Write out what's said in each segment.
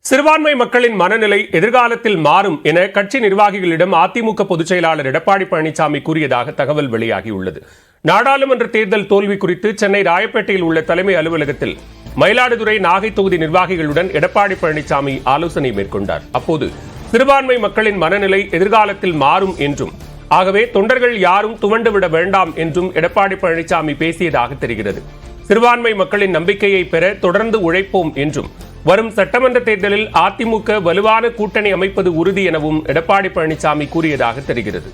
சிறுபான்மை மக்களின் மனநிலை எதிர்காலத்தில் மாறும் என கட்சி நிர்வாகிகளிடம் அதிமுக பொதுச் செயலாளர் எடப்பாடி பழனிசாமி கூறியதாக தகவல் வெளியாகியுள்ளது. நாடாளுமன்ற தேர்தல் தோல்வி குறித்து சென்னை ராயப்பேட்டையில் உள்ள தலைமை அலுவலகத்தில் மயிலாடுதுறை, நாகை தொகுதி நிர்வாகிகளுடன் எடப்பாடி பழனிசாமி ஆலோசனை மேற்கொண்டார். அப்போது சிறுபான்மை மக்களின் மனநிலை எதிர்காலத்தில் மாறும் என்றும், ஆகவே தொண்டர்கள் யாரும் துவண்டுவிட வேண்டாம் என்றும் எடப்பாடி பழனிசாமி பேசியதாக தெரிகிறது. சிறுபான்மை மக்களின் நம்பிக்கையை பெற தொடர்ந்து உழைப்போம் என்றும், வரும் சட்டமன்ற தேர்தலில் அதிமுக வலுவான கூட்டணி அமைப்பது உறுதி எனவும் எடப்பாடி பழனிசாமி கூறியதாக தெரிகிறது.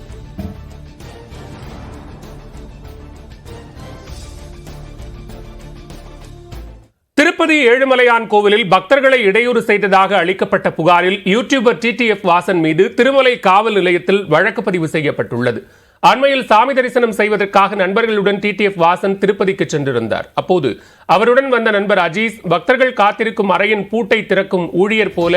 திருப்பதி ஏழுமலையான் கோவிலில் பக்தர்களை இடையூறு செய்ததாக அளிக்கப்பட்ட புகாரில் யூடியூபர் TTF வாசன் மீது திருமலை காவல் நிலையத்தில் வழக்கு பதிவு செய்யப்பட்டுள்ளது. அண்மையில் சாமி தரிசனம் செய்வதற்காக நண்பர்களுடன் TTF வாசன் திருப்பதிக்கு சென்றிருந்தார். அப்போது அவருடன் வந்த நண்பர் அஜீஸ் பக்தர்கள் காத்திருக்கும் அறையின் பூட்டை திறக்கும் ஊழியர் போல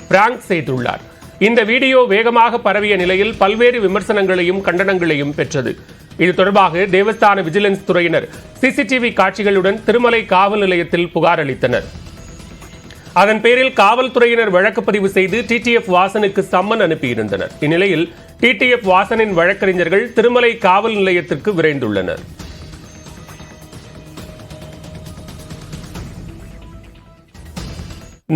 பிராங்க் செய்துள்ளார். இந்த வீடியோ வேகமாக பரவிய நிலையில் பல்வேறு விமர்சனங்களையும் கண்டனங்களையும் பெற்றது. இது தொடர்பாக தேவஸ்தான விஜிலன்ஸ் துறையினர் CCTV காட்சிகளுடன் திருமலை காவல் நிலையத்தில் புகார் அளித்தனர். அதன் பேரில் காவல்துறையினர் வழக்கு பதிவு செய்து TTF வாசனுக்கு சம்மன் அனுப்பியிருந்தனர். இந்நிலையில் TTF வாசனின் வழக்கறிஞர்கள் திருமலை காவல் நிலையத்திற்கு விரைந்துள்ளனர்.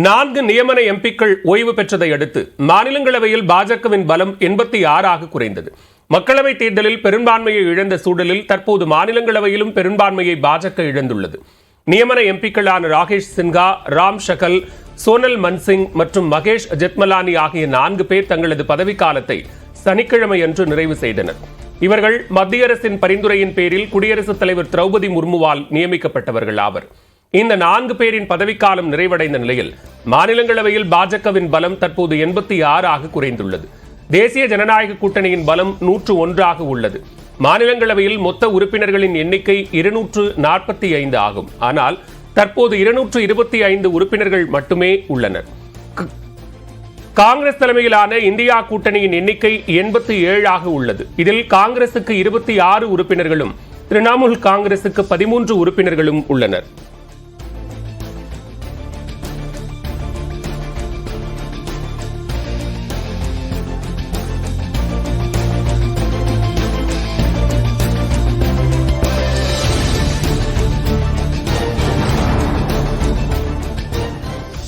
நான்கு நியமன MPக்கள் ஓய்வு பெற்றதை அடுத்து மாநிலங்களவையில் பாஜகவின் பலம் 86 குறைந்தது. மக்களவைத் தேர்தலில் பெரும்பான்மையை இழந்த சூழலில் தற்போது மாநிலங்களவையிலும் பெரும்பான்மையை பாஜக இழந்துள்ளது. நியமன MPக்களான ராகேஷ் சின்ஹா, ராம் ஷகல், சோனல் மன்சிங் மற்றும் மகேஷ் ஜெத்மலானி ஆகிய 4 பேர் தங்களது பதவிக்காலத்தை சனிக்கிழமை அன்று நிறைவு செய்தனர். இவர்கள் மத்திய அரசின் பரிந்துரையின் பேரில் குடியரசுத் தலைவர் திரௌபதி முர்முவால் நியமிக்கப்பட்டவர்கள் ஆவர். இந்த 4 பேரின் பதவிக்காலம் நிறைவடைந்த நிலையில் மாநிலங்களவையில் பாஜகவின் பலம் தற்போது 86 குறைந்துள்ளது. தேசிய ஜனநாயக கூட்டணியின் பலம் 101 உள்ளது. மாநிலங்களவையில் மொத்த உறுப்பினர்களின் எண்ணிக்கை 245 ஆகும். ஆனால் தற்போது 225 உறுப்பினர்கள் மட்டுமே உள்ளனர். காங்கிரஸ் தலைமையிலான இந்தியா கூட்டணியின் எண்ணிக்கை 87 உள்ளது. இதில் காங்கிரசுக்கு 26 உறுப்பினர்களும், திரிணாமுல் காங்கிரசுக்கு 13 உறுப்பினர்களும் உள்ளனர்.